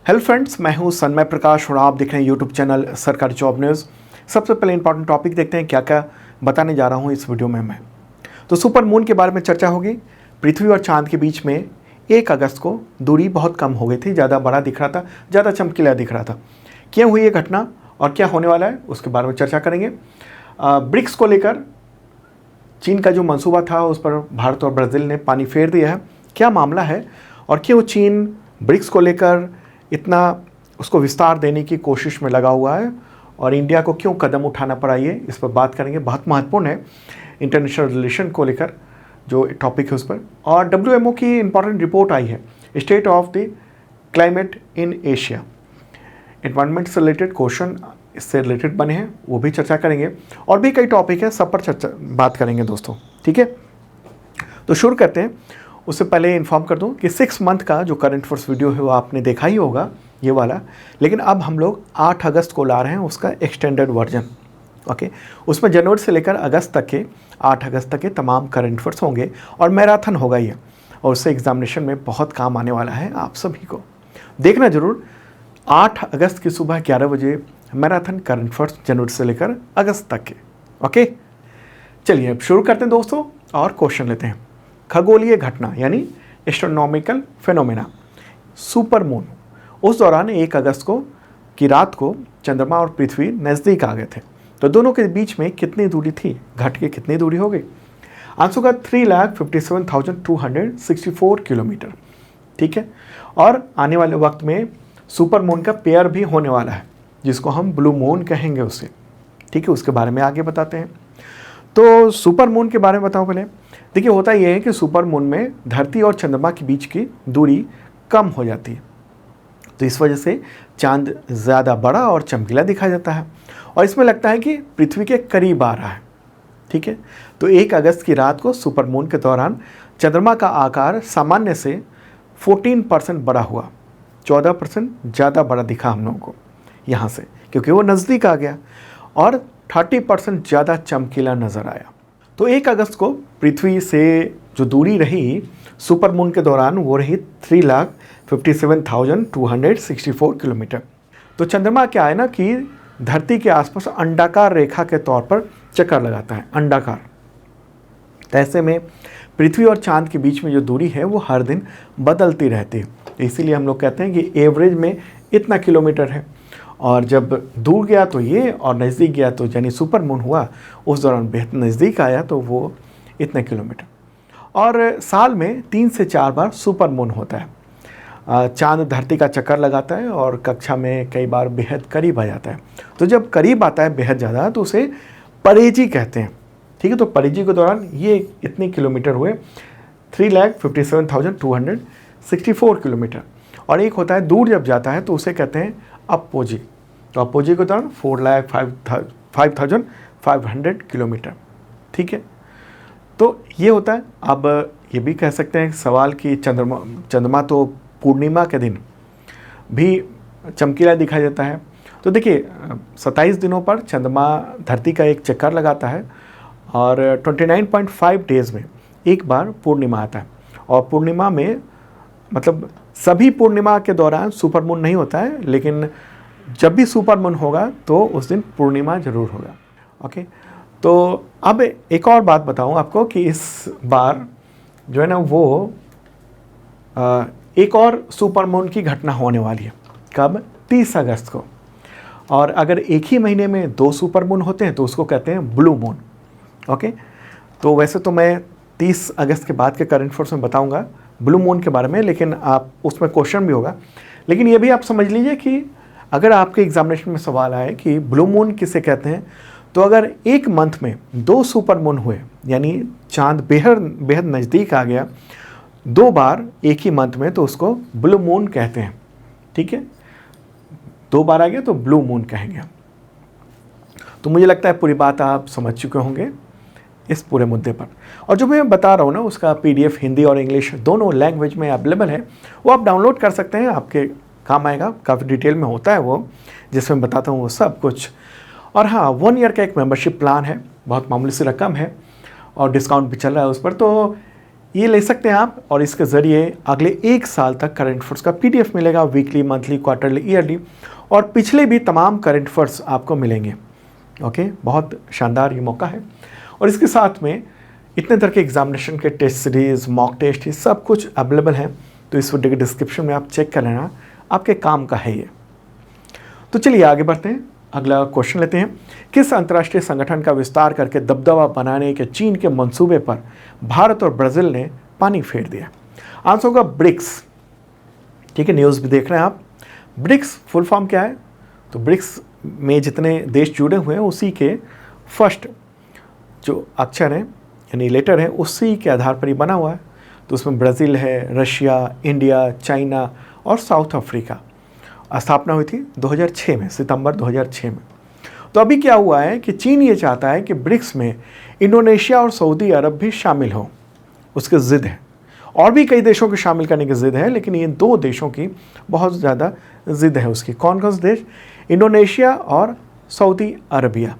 Hello friends, मैं हूं सन्मय प्रकाश और आप देख रहे हैं यूट्यूब चैनल सरकारी जॉब न्यूज़। सबसे पहले इंपॉर्टेंट टॉपिक देखते हैं क्या क्या बताने जा रहा हूं इस वीडियो में मैं। तो सुपर मून के बारे में चर्चा होगी। पृथ्वी और चांद के बीच में 1 अगस्त को दूरी बहुत कम हो गई थी, ज़्यादा बड़ा दिख रहा था, ज़्यादा चमकीला दिख रहा था। क्यों हुई ये घटना और क्या होने वाला है उसके बारे में चर्चा करेंगे। ब्रिक्स को लेकर चीन का जो मंसूबा था उस पर भारत और ब्राज़ील ने पानी फेर दिया है। क्या मामला है और क्यों चीन ब्रिक्स को लेकर इतना उसको विस्तार देने की कोशिश में लगा हुआ है और इंडिया को क्यों कदम उठाना पड़ा, ये इस पर बात करेंगे। बहुत महत्वपूर्ण है इंटरनेशनल रिलेशन को लेकर जो टॉपिक है उस पर। और WMO की इंपॉर्टेंट रिपोर्ट आई है, state of the climate in Asia. Environment से रिलेटेड क्वेश्चन इससे रिलेटेड बने हैं, वो भी चर्चा करेंगे। और भी कई टॉपिक है, सब पर बात करेंगे दोस्तों, ठीक है। तो शुरू करते हैं। उससे पहले इन्फॉर्म कर दूं कि 6 मंथ का जो करंट अफेयर्स वीडियो है वो आपने देखा ही होगा, ये वाला। लेकिन अब हम लोग 8 अगस्त को ला रहे हैं उसका एक्सटेंडेड वर्जन, ओके। उसमें जनवरी से लेकर अगस्त तक के 8 अगस्त तक के तमाम करंट अफेयर्स होंगे और मैराथन होगा ये, और उससे एग्जामिनेशन में बहुत काम आने वाला है आप सभी को। देखना जरूर 8 अगस्त की सुबह 11 बजे मैराथन करंट अफेयर्स जनवरी से लेकर अगस्त तक के, ओके। चलिए अब शुरू करते हैं दोस्तों और क्वेश्चन लेते हैं। खगोलीय घटना यानी एस्ट्रोनॉमिकल फिनोमेना, सुपर मून। उस दौरान 1 अगस्त को की रात को चंद्रमा और पृथ्वी नज़दीक आ गए थे। तो दोनों के बीच में कितनी दूरी थी, घट के कितनी दूरी हो गई? आंसर का 3,57,264 किलोमीटर, ठीक है। और आने वाले वक्त में सुपर मून का पेयर भी होने वाला है जिसको हम ब्लू मून कहेंगे उसे, ठीक है। उसके बारे में आगे बताते हैं। तो सुपर मून के बारे में बताओ पहले। देखिए होता यह है कि सुपर मून में धरती और चंद्रमा के बीच की दूरी कम हो जाती है, तो इस वजह से चांद ज़्यादा बड़ा और चमकीला दिखाई देता है और इसमें लगता है कि पृथ्वी के करीब आ रहा है, ठीक है। तो 1 अगस्त की रात को सुपर मून के दौरान चंद्रमा का आकार सामान्य से 14% बड़ा हुआ, 14% ज़्यादा बड़ा दिखा हम लोगों को यहाँ से, क्योंकि वो नज़दीक आ गया, और 30% ज़्यादा चमकीला नज़र आया। तो 1 अगस्त को पृथ्वी से जो दूरी रही सुपर मून के दौरान वो रही 3,57,264 किलोमीटर। तो चंद्रमा क्या है ना कि धरती के आसपास अंडाकार रेखा के तौर पर चक्कर लगाता है, अंडाकार। तो ऐसे में पृथ्वी और चांद के बीच में जो दूरी है वो हर दिन बदलती रहती है। तो इसीलिए हम लोग कहते हैं कि एवरेज में इतना किलोमीटर है, और जब दूर गया तो ये और नज़दीक गया तो यानी सुपर मून हुआ उस दौरान बेहद नज़दीक आया तो वो इतने किलोमीटर। और साल में 3 से 4 बार सुपर मून होता है। चांद धरती का चक्कर लगाता है और कक्षा में कई बार बेहद करीब आ जाता है। तो जब करीब आता है बेहद ज़्यादा तो उसे परिधि कहते हैं, ठीक है। तो परिधि के दौरान ये इतने किलोमीटर हुए, 3,57,264 किलोमीटर। और एक होता है दूर जब जाता है तो उसे कहते हैं अपोजी। तो अपोजी के दौरान 4,05,500 किलोमीटर, ठीक है। तो ये होता है। अब ये भी कह सकते हैं सवाल कि चंद्रमा तो पूर्णिमा के दिन भी चमकीला दिखाई देता है। तो देखिए 27 दिनों पर चंद्रमा धरती का एक चक्कर लगाता है और 29.5 डेज़ में एक बार पूर्णिमा आता है। और पूर्णिमा में मतलब सभी पूर्णिमा के दौरान सुपर मून नहीं होता है, लेकिन जब भी सुपर मून होगा तो उस दिन पूर्णिमा जरूर होगा, ओके। तो अब एक और बात बताऊं आपको कि इस बार जो है ना वो एक और सुपर मून की घटना होने वाली है। कब? 30 अगस्त को। और अगर एक ही महीने में 2 सुपर मून होते हैं तो उसको कहते हैं ब्लू मून, ओके। तो वैसे तो मैं 30 अगस्त के बाद के करंट अफेयर्स में बताऊंगा ब्लू मून के बारे में, लेकिन आप उसमें क्वेश्चन भी होगा। लेकिन ये भी आप समझ लीजिए कि अगर आपके एग्जामिनेशन में सवाल आए कि ब्लू मून किसे कहते हैं, तो अगर एक मंथ में 2 सुपर मून हुए यानी चांद बेहद नज़दीक आ गया 2 बार एक ही मंथ में, तो उसको ब्लू मून कहते हैं, ठीक है। 2 बार आ गया तो ब्लू मून कहेंगे। तो मुझे लगता है पूरी बात आप समझ चुके होंगे इस पूरे मुद्दे पर। और जो मैं बता रहा हूँ ना उसका PDF हिंदी और इंग्लिश दोनों लैंग्वेज में अवेलेबल है, वो आप डाउनलोड कर सकते हैं, आपके काम आएगा। काफ़ी डिटेल में होता है वो, जिसमें बताता हूँ वो सब कुछ। और हाँ, 1 ईयर का एक मेंबरशिप प्लान है, बहुत मामूली सी रकम है और डिस्काउंट भी चल रहा है उस पर। तो ये ले सकते हैं आप, और इसके ज़रिए अगले 1 साल तक करंट अफेयर्स का PDF मिलेगा, वीकली, मंथली, क्वार्टरली, ईयरली, और पिछले भी तमाम करंट अफेयर्स आपको मिलेंगे। ओके, बहुत शानदार ये मौका है। और इसके साथ में इतने तरह के एग्जामिनेशन के टेस्ट सीरीज़, मॉक टेस्ट, ये सब कुछ अवेलेबल है। तो इस वीडियो के डिस्क्रिप्शन में आप चेक कर लेना, आपके काम का है ये। तो चलिए आगे बढ़ते हैं, अगला क्वेश्चन लेते हैं। किस अंतर्राष्ट्रीय संगठन का विस्तार करके दबदबा बनाने के चीन के मंसूबे पर भारत और ब्राज़ील ने पानी फेर दिया? आंसर होगा ब्रिक्स। ठीक है, न्यूज़ भी देख रहे हैं आप। ब्रिक्स फुल फॉर्म क्या है? तो ब्रिक्स में जितने देश जुड़े हुए हैं उसी के फर्स्ट जो अक्षर हैं यानी लेटर है उसी के आधार पर ही बना हुआ है। तो उसमें ब्राज़ील है, रशिया, इंडिया, चाइना और साउथ अफ्रीका। स्थापना हुई थी 2006 में, सितंबर 2006 में। तो अभी क्या हुआ है कि चीन ये चाहता है कि ब्रिक्स में इंडोनेशिया और सऊदी अरब भी शामिल हो, उसकी ज़िद है। और भी कई देशों को शामिल करने की ज़िद है, लेकिन ये 2 देशों की बहुत ज़्यादा ज़िद है उसकी। कौन कौन से देश? इंडोनेशिया और सऊदी अरबिया।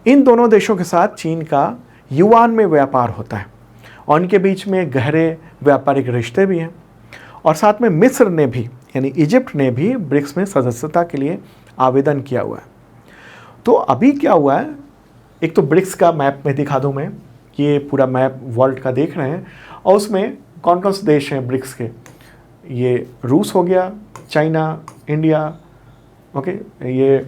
इन दोनों देशों के साथ चीन का युआन में व्यापार होता है और इनके बीच में गहरे व्यापारिक रिश्ते भी हैं। और साथ में मिस्र ने भी यानी इजिप्ट ने भी ब्रिक्स में सदस्यता के लिए आवेदन किया हुआ है। तो अभी क्या हुआ है, एक तो ब्रिक्स का मैप में दिखा दूं मैं, ये पूरा मैप वर्ल्ड का देख रहे हैं, और उसमें कौन कौन से देश हैं ब्रिक्स के। ये रूस हो गया, चाइना, इंडिया, ओके, ये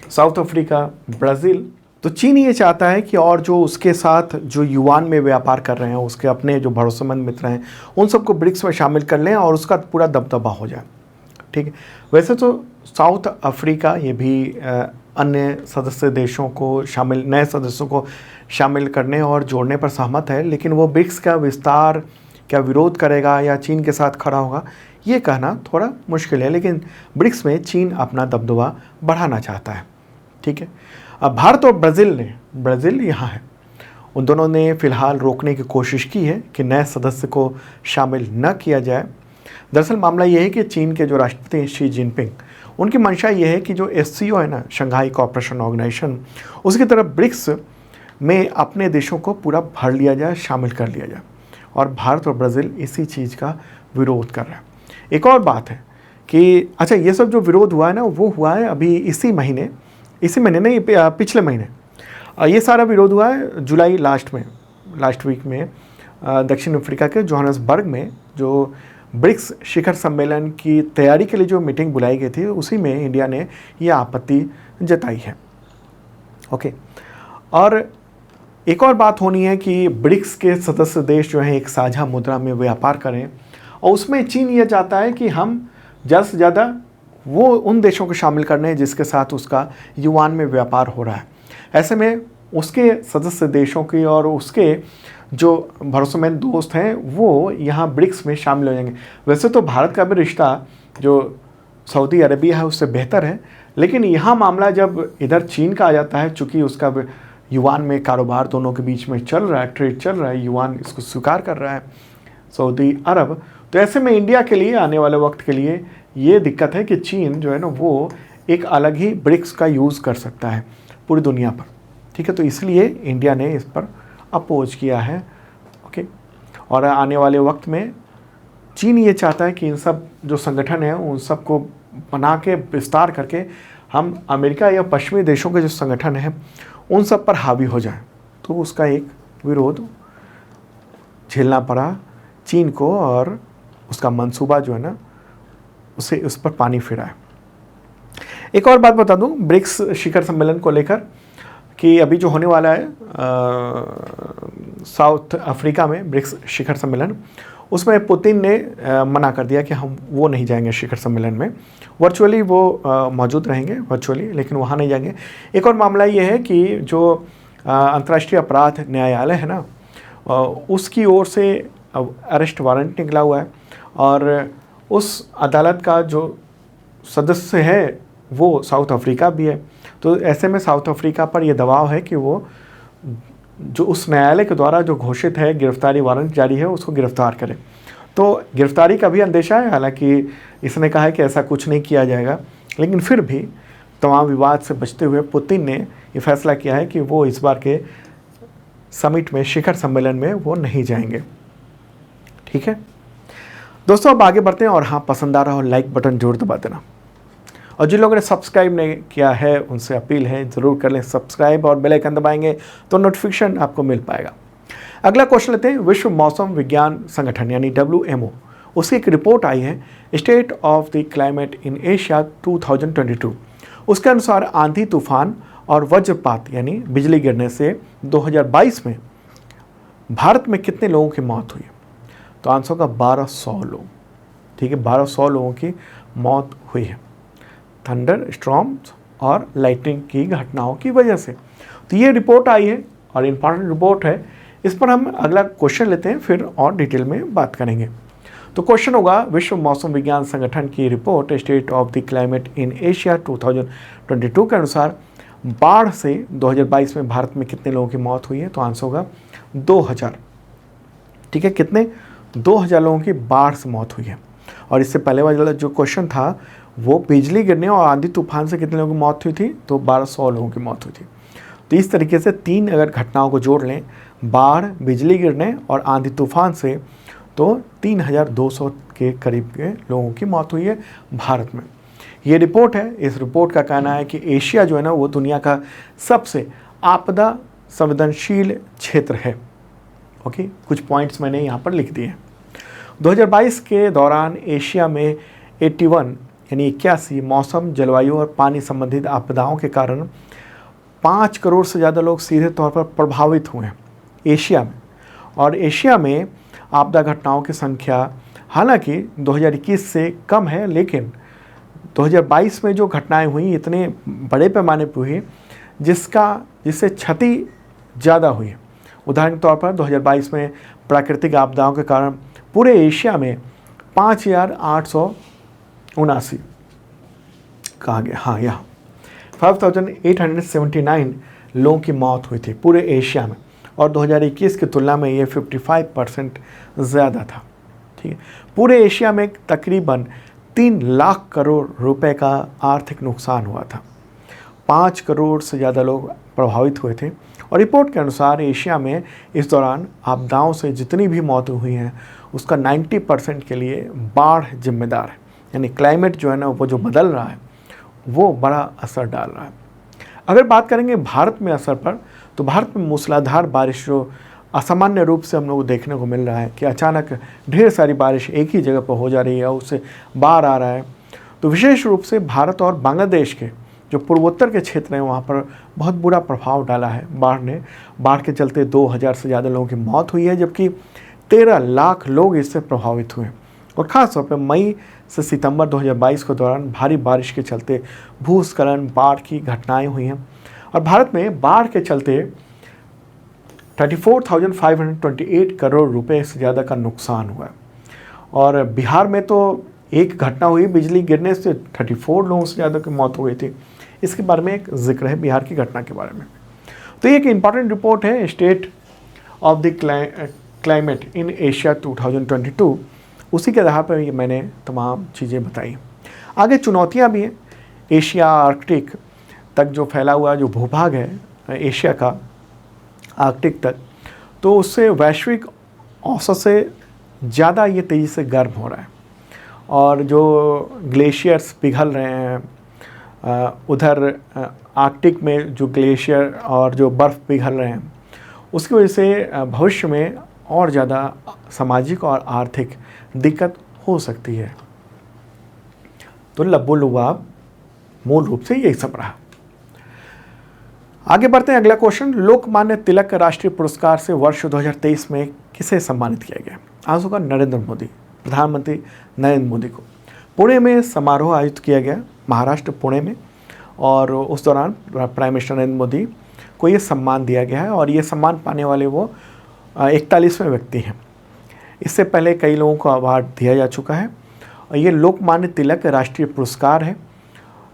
साउथ अफ्रीका, ब्राज़ील। तो चीन ये चाहता है कि और जो उसके साथ जो युआन में व्यापार कर रहे हैं, उसके अपने जो भरोसेमंद मित्र हैं, उन सबको ब्रिक्स में शामिल कर लें और उसका पूरा दबदबा हो जाए। ठीक है, वैसे तो साउथ अफ्रीका ये भी अन्य सदस्य देशों को शामिल, नए सदस्यों को शामिल करने और जोड़ने पर सहमत है, लेकिन वो ब्रिक्स का विस्तार क्या विरोध करेगा या चीन के साथ खड़ा होगा, ये कहना थोड़ा मुश्किल है। लेकिन ब्रिक्स में चीन अपना दबदबा बढ़ाना चाहता है। ठीक है, अब भारत और ब्राज़ील यहाँ है, उन दोनों ने फ़िलहाल रोकने की कोशिश की है कि नए सदस्य को शामिल न किया जाए। दरअसल मामला ये है कि चीन के जो राष्ट्रपति शी जिनपिंग, उनकी मंशा ये है कि जो SCO है ना, शंघाई कोऑपरेशन ऑर्गेनाइजेशन, उसकी तरफ ब्रिक्स में अपने देशों को पूरा भर लिया जाए, शामिल कर लिया जाए। और भारत और ब्राज़ील इसी चीज़ का विरोध कर रहा है। एक और बात है कि अच्छा, ये सब जो विरोध हुआ है ना, वो हुआ है अभी इसी महीने नहीं, पिछले महीने। ये सारा विरोध हुआ है जुलाई लास्ट वीक में दक्षिण अफ्रीका के जोहान्सबर्ग में जो ब्रिक्स शिखर सम्मेलन की तैयारी के लिए जो मीटिंग बुलाई गई थी, उसी में इंडिया ने ये आपत्ति जताई है। ओके, और एक और बात होनी है कि ब्रिक्स के सदस्य देश जो हैं एक साझा मुद्रा में व्यापार करें, और उसमें चीन ये चाहता है कि हम ज़्यादा से ज़्यादा वो उन देशों को शामिल करने हैं जिसके साथ उसका युआन में व्यापार हो रहा है। ऐसे में उसके सदस्य देशों की और उसके जो भरोसेमंद दोस्त हैं वो यहाँ ब्रिक्स में शामिल हो जाएंगे। वैसे तो भारत का भी रिश्ता जो सऊदी अरबिया है उससे बेहतर है, लेकिन यहाँ मामला जब इधर चीन का आ जाता है, चूँकि उसका युआन में कारोबार दोनों के बीच में चल रहा है, ट्रेड चल रहा है, युआन इसको स्वीकार कर रहा है सऊदी अरब, तो ऐसे में इंडिया के लिए आने वाले वक्त के लिए ये दिक्कत है कि चीन जो है ना वो एक अलग ही ब्रिक्स का यूज़ कर सकता है पूरी दुनिया पर। ठीक है, तो इसलिए इंडिया ने इस पर अपोज किया है। ओके, और आने वाले वक्त में चीन ये चाहता है कि इन सब जो संगठन हैं उन सब को बना के विस्तार करके हम अमेरिका या पश्चिमी देशों के जो संगठन हैं उन सब पर हावी हो जाए। तो उसका एक विरोध झेलना पड़ा चीन को, और उसका मंसूबा जो है ना उसे उस पर पानी फिरा है। एक और बात बता दूं ब्रिक्स शिखर सम्मेलन को लेकर कि अभी जो होने वाला है साउथ अफ्रीका में ब्रिक्स शिखर सम्मेलन, उसमें पुतिन ने मना कर दिया कि हम वो नहीं जाएंगे शिखर सम्मेलन में। वर्चुअली वो मौजूद रहेंगे वर्चुअली, लेकिन वहाँ नहीं जाएंगे। एक और मामला ये है कि जो अंतर्राष्ट्रीय अपराध न्यायालय है ना, उसकी ओर से अरेस्ट वारंट निकला हुआ है, और उस अदालत का जो सदस्य है वो साउथ अफ्रीका भी है। तो ऐसे में साउथ अफ्रीका पर यह दबाव है कि वो जो उस न्यायालय के द्वारा जो घोषित है गिरफ्तारी वारंट जारी है उसको गिरफ्तार करे। तो गिरफ्तारी का भी अंदेशा है, हालांकि इसने कहा है कि ऐसा कुछ नहीं किया जाएगा, लेकिन फिर भी तमाम विवाद से बचते हुए पुतिन ने ये फैसला किया है कि वो इस बार के समिट में, शिखर सम्मेलन में वो नहीं जाएंगे। ठीक है दोस्तों, अब आगे बढ़ते हैं। और हाँ, पसंद आ रहा हो लाइक बटन जरूर दबा देना, और जिन लोगों ने सब्सक्राइब नहीं किया है उनसे अपील है ज़रूर कर लें सब्सक्राइब, और बेल आइकन दबाएंगे तो नोटिफिकेशन आपको मिल पाएगा। अगला क्वेश्चन लेते हैं। विश्व मौसम विज्ञान संगठन यानी WMO, उसकी एक रिपोर्ट आई है state of the climate in Asia 2022। उसके अनुसार आंधी तूफान और वज्रपात यानी बिजली गिरने से 2022 में भारत में कितने लोगों की मौत हुई? तो आंसर होगा 1200 लोग। ठीक है, 1200 लोगों की मौत हुई है थंडर स्टॉर्म्स और लाइटनिंग की घटनाओं की वजह से। तो ये रिपोर्ट आई है और इम्पॉर्टेंट रिपोर्ट है। इस पर हम अगला क्वेश्चन लेते हैं, फिर और डिटेल में बात करेंगे। तो क्वेश्चन होगा, विश्व मौसम विज्ञान संगठन की report state of the climate in Asia 2022 के अनुसार बाढ़ से 2022 में भारत में कितने लोगों की मौत हुई है? तो आंसर होगा 2000। ठीक है, कितने? 2000 लोगों की बाढ़ से मौत हुई है। और इससे पहले वाला जो क्वेश्चन था वो बिजली गिरने और आंधी तूफान से कितने लोगों की मौत हुई थी? तो 1200 लोगों की मौत हुई थी। तो इस तरीके से 3 अगर घटनाओं को जोड़ लें, बाढ़, बिजली गिरने और आंधी तूफान से, तो 3200 के करीब के लोगों की मौत हुई है भारत में। ये रिपोर्ट है। इस रिपोर्ट का कहना है कि एशिया जो है ना वो दुनिया का सबसे आपदा संवेदनशील क्षेत्र है। ओके, कुछ पॉइंट्स मैंने यहाँ पर लिख दिए हैं। 2022 के दौरान एशिया में 81 यानी 81 मौसम, जलवायु और पानी संबंधित आपदाओं के कारण 5 करोड़ से ज़्यादा लोग सीधे तौर पर प्रभावित हुए हैं एशिया में। और एशिया में आपदा घटनाओं की संख्या हालांकि 2021 से कम है, लेकिन 2022 में जो घटनाएं हुई इतने बड़े पैमाने पर हुई जिससे क्षति ज़्यादा हुई है। उदाहरण के तौर पर 2022 में प्राकृतिक आपदाओं के कारण पूरे एशिया में 5879 कहा गया, हाँ यहाँ 5879 लोगों की मौत हुई थी पूरे एशिया में, और 2021 की तुलना में ये 55% ज़्यादा था। ठीक है, पूरे एशिया में तकरीबन 3 लाख करोड़ रुपए का आर्थिक नुकसान हुआ था। 5 करोड़ से ज़्यादा लोग प्रभावित हुए थे। और रिपोर्ट के अनुसार एशिया में इस दौरान आपदाओं से जितनी भी मौतें हुई हैं उसका 90% के लिए बाढ़ जिम्मेदार है। यानी क्लाइमेट जो है ना वो जो बदल रहा है वो बड़ा असर डाल रहा है। अगर बात करेंगे भारत में असर पर, तो भारत में मूसलाधार बारिश जो असामान्य रूप से हम लोग को देखने को मिल रहा है कि अचानक ढेर सारी बारिश एक ही जगह पर हो जा रही है, उससे बाढ़ आ रहा है। तो विशेष रूप से भारत और बांग्लादेश के जो पूर्वोत्तर के क्षेत्र हैं वहाँ पर बहुत बुरा प्रभाव डाला है बाढ़ ने। बाढ़ के चलते 2000 से ज़्यादा लोगों की मौत हुई है, जबकि 13 लाख लोग इससे प्रभावित हुए। और ख़ासतौर पर मई से सितंबर 2022 के दौरान भारी बारिश के चलते भूस्खलन, बाढ़ की घटनाएं हुई हैं। और भारत में बाढ़ के चलते 34,528 करोड़ रुपए से ज़्यादा का नुकसान हुआ है। और बिहार में तो एक घटना हुई बिजली गिरने से 34 लोगों से ज़्यादा की मौत हो गई थी। इसके बारे में एक जिक्र है बिहार की घटना के बारे में। तो ये एक इम्पॉर्टेंट रिपोर्ट है state of the climate in Asia 2022। उसी के आधार पर ये मैंने तमाम चीज़ें बताई। आगे चुनौतियाँ भी हैं। एशिया आर्कटिक तक जो फैला हुआ जो भूभाग है एशिया का आर्कटिक तक, तो उससे वैश्विक औसत से ज़्यादा ये तेज़ी से गर्म हो रहा है। और जो ग्लेशियर्स पिघल रहे हैं उधर आर्कटिक में जो ग्लेशियर और जो बर्फ़ पिघल रहे हैं उसकी वजह से भविष्य में और ज़्यादा सामाजिक और आर्थिक दिक्कत हो सकती है। तो लब्बो लुबाब मूल रूप से यही सब रहा। आगे बढ़ते हैं। अगला क्वेश्चन, लोकमान्य तिलक राष्ट्रीय पुरस्कार से वर्ष 2023 में किसे सम्मानित किया गया? आंसर होगा नरेंद्र मोदी, प्रधानमंत्री नरेंद्र मोदी को। पुणे में समारोह आयोजित किया गया, महाराष्ट्र पुणे में, और उस दौरान प्राइम मिनिस्टर नरेंद्र मोदी को ये सम्मान दिया गया है। और ये सम्मान पाने वाले वो 41वें व्यक्ति हैं। इससे पहले कई लोगों को अवार्ड दिया जा चुका है। और ये लोकमान्य तिलक राष्ट्रीय पुरस्कार है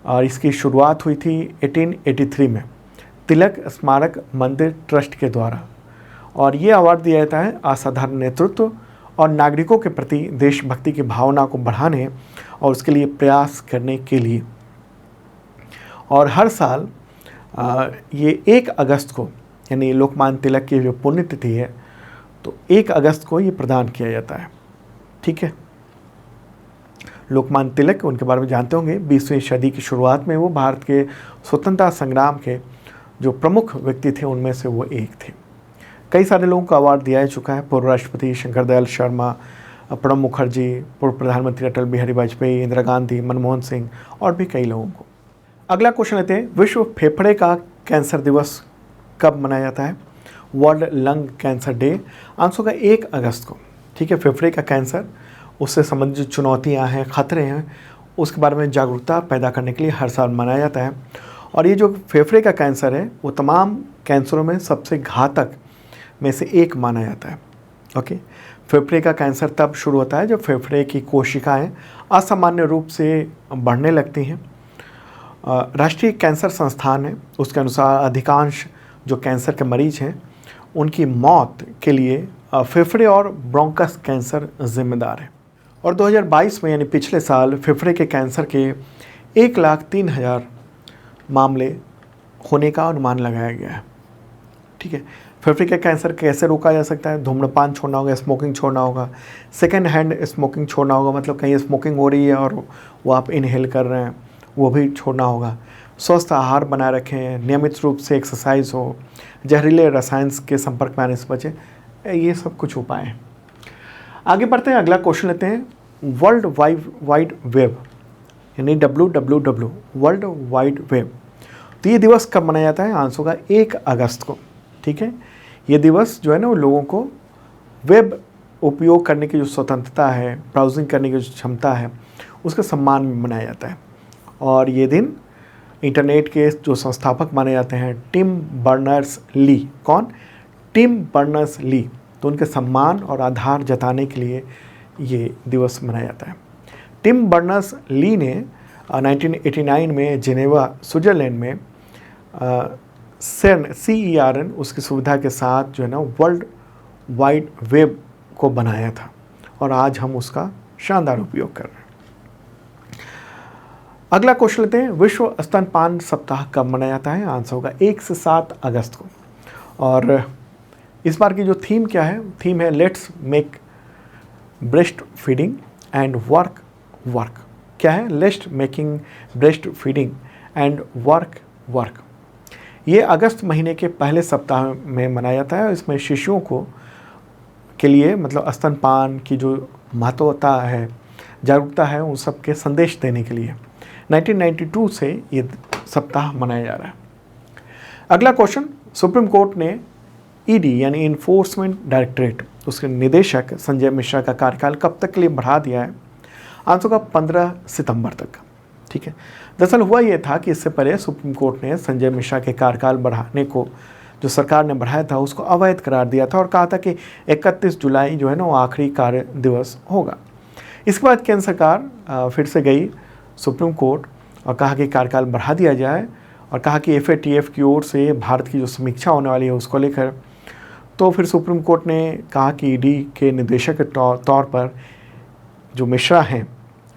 और इसकी शुरुआत हुई थी 1883 में तिलक स्मारक मंदिर ट्रस्ट के द्वारा। और ये अवार्ड दिया जाता है असाधारण नेतृत्व और नागरिकों के प्रति देशभक्ति की भावना को बढ़ाने और उसके लिए प्रयास करने के लिए। और हर साल ये 1 अगस्त को यानी लोकमान्य तिलक की जो पुण्यतिथि है, तो 1 अगस्त को ये प्रदान किया जाता है। ठीक है, लोकमान्य तिलक उनके बारे में जानते होंगे। 20वीं सदी की शुरुआत में वो भारत के स्वतंत्रता संग्राम के जो प्रमुख व्यक्ति थे उनमें से वो एक थे। कई सारे लोगों को अवार्ड दिया जा चुका है। पूर्व राष्ट्रपति शंकर दयाल शर्मा, प्रणब मुखर्जी, पूर्व प्रधानमंत्री अटल बिहारी वाजपेयी, इंदिरा गांधी, मनमोहन सिंह और भी कई लोगों को। अगला क्वेश्चन लेते हैं, विश्व फेफड़े का कैंसर दिवस कब मनाया जाता है? World lung cancer day answer का 1 अगस्त को। ठीक है, फेफड़े का कैंसर, उससे संबंधित जो चुनौतियाँ हैं, खतरे हैं, उसके बारे में जागरूकता पैदा करने के लिए हर साल मनाया जाता है। और ये जो फेफड़े का कैंसर है वो तमाम कैंसरों में सबसे घातक में से एक माना जाता है। ओके, फेफड़े का कैंसर तब शुरू होता है जब फेफड़े की कोशिकाएं असामान्य रूप से बढ़ने लगती हैं। राष्ट्रीय कैंसर संस्थान है, उसके अनुसार अधिकांश जो कैंसर के मरीज हैं उनकी मौत के लिए फेफड़े और ब्रोंकस कैंसर जिम्मेदार है। और 2022 में यानी पिछले साल फेफड़े के कैंसर के 1,03,000 मामले होने का अनुमान लगाया गया है। ठीक है, फेफड़े के कैंसर कैसे रोका जा सकता है? धूम्रपान छोड़ना होगा, स्मोकिंग छोड़ना होगा, सेकेंड हैंड स्मोकिंग छोड़ना होगा, मतलब कहीं स्मोकिंग हो रही है और वो आप इनहेल कर रहे हैं, वो भी छोड़ना होगा। स्वस्थ आहार बनाए रखें, नियमित रूप से एक्सरसाइज हो, जहरीले रसायन के संपर्क में आने से बचें, ये सब कुछ उपाय हैं। आगे बढ़ते हैं, अगला क्वेश्चन लेते हैं। वर्ल्ड वाइड वेब यानी WWW, वर्ल्ड वाइड वेब, तो ये दिवस कब मनाया जाता है? आंसर का 1 अगस्त को। ठीक है, ये दिवस जो है ना, वो लोगों को वेब उपयोग करने की जो स्वतंत्रता है, ब्राउजिंग करने की जो क्षमता है, उसके सम्मान में मनाया जाता है। और ये दिन इंटरनेट के जो संस्थापक माने जाते हैं टिम बर्नर्स ली। कौन? Tim Berners Lee. तो उनके सम्मान और आधार जताने के लिए ये दिवस मनाया जाता है। टिम बर्नर्स ली ने 1989 में जिनेवा, स्विट्ज़रलैंड में CERN उसकी सुविधा के साथ जो है ना वर्ल्ड वाइड वेब को बनाया था, और आज हम उसका शानदार उपयोग कर रहे हैं। अगला क्वेश्चन लेते हैं, विश्व स्तनपान सप्ताह कब मनाया जाता है? आंसर होगा 1 से 7 अगस्त को। और इस बार की जो थीम क्या है? थीम है let's make breast feeding and work. क्या है? Let's making breast feeding and work. ये अगस्त महीने के पहले सप्ताह में मनाया जाता है। इसमें शिशुओं के लिए मतलब स्तनपान की जो महत्वता है, जागरूकता है, उन सब के संदेश देने के लिए 1992 से ये सप्ताह मनाया जा रहा है। अगला क्वेश्चन, सुप्रीम कोर्ट ने ईडी यानी इन्फोर्समेंट डायरेक्टरेट, उसके निदेशक संजय मिश्रा का कार्यकाल कब तक के लिए बढ़ा दिया है? आंसर का 15 सितंबर तक। ठीक है, दरअसल हुआ ये था कि इससे पहले सुप्रीम कोर्ट ने संजय मिश्रा के कार्यकाल बढ़ाने को जो सरकार ने बढ़ाया था उसको अवैध करार दिया था और कहा था कि 31 जुलाई जो है ना वो आखिरी कार्य दिवस होगा। इसके बाद केंद्र सरकार फिर से गई सुप्रीम कोर्ट और कहा कि कार्यकाल बढ़ा दिया जाए, और कहा कि FATF की ओर से भारत की जो समीक्षा होने वाली है उसको लेकर। तो फिर सुप्रीम कोर्ट ने कहा कि ईडी के निदेशक के तौर पर जो मिश्रा हैं,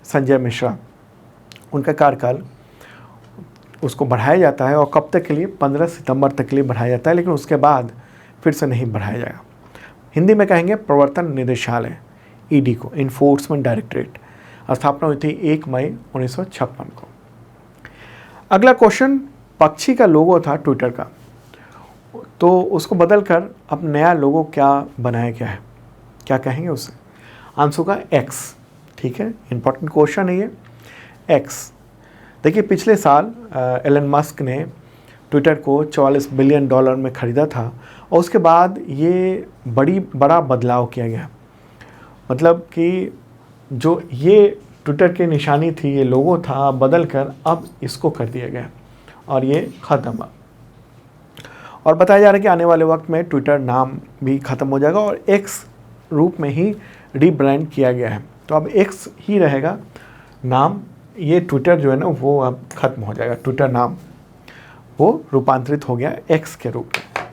संजय मिश्रा, उनका कार्यकाल उसको बढ़ाया जाता है, और कब तक के लिए? 15 सितंबर तक के लिए बढ़ाया जाता है, लेकिन उसके बाद फिर से नहीं बढ़ाया जाएगा। हिंदी में कहेंगे प्रवर्तन निदेशालय, ईडी को, इन्फोर्समेंट डायरेक्टरेट, स्थापना हुई थी 1 मई 1956 को। अगला क्वेश्चन, पक्षी का लोगो था ट्विटर का, तो उसको बदलकर अब नया लोगो क्या बनाया गया है? क्या कहेंगे उसे? आंसर का X। ठीक है, इंपॉर्टेंट क्वेश्चन है ये, X। देखिए, पिछले साल एलन मस्क ने ट्विटर को $44 बिलियन में ख़रीदा था, और उसके बाद ये बड़ा बदलाव किया गया। मतलब कि जो ये ट्विटर की निशानी थी, ये लोगो था, बदल कर अब इसको कर दिया गया और ये ख़त्म हुआ। और बताया जा रहा है कि आने वाले वक्त में ट्विटर नाम भी ख़त्म हो जाएगा और X रूप में ही रीब्रांड किया गया है। तो अब X ही रहेगा नाम, ये ट्विटर जो है ना वो अब ख़त्म हो जाएगा। ट्विटर नाम वो रूपांतरित हो गया X के रूप में।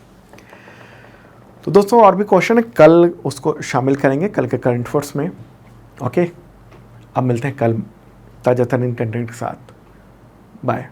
तो दोस्तों और भी क्वेश्चन है, कल उसको शामिल करेंगे कल के करंट अफेयर्स में। ओके, अब मिलते हैं कल ताज़ा तरीन कंटेंट के साथ। बाय।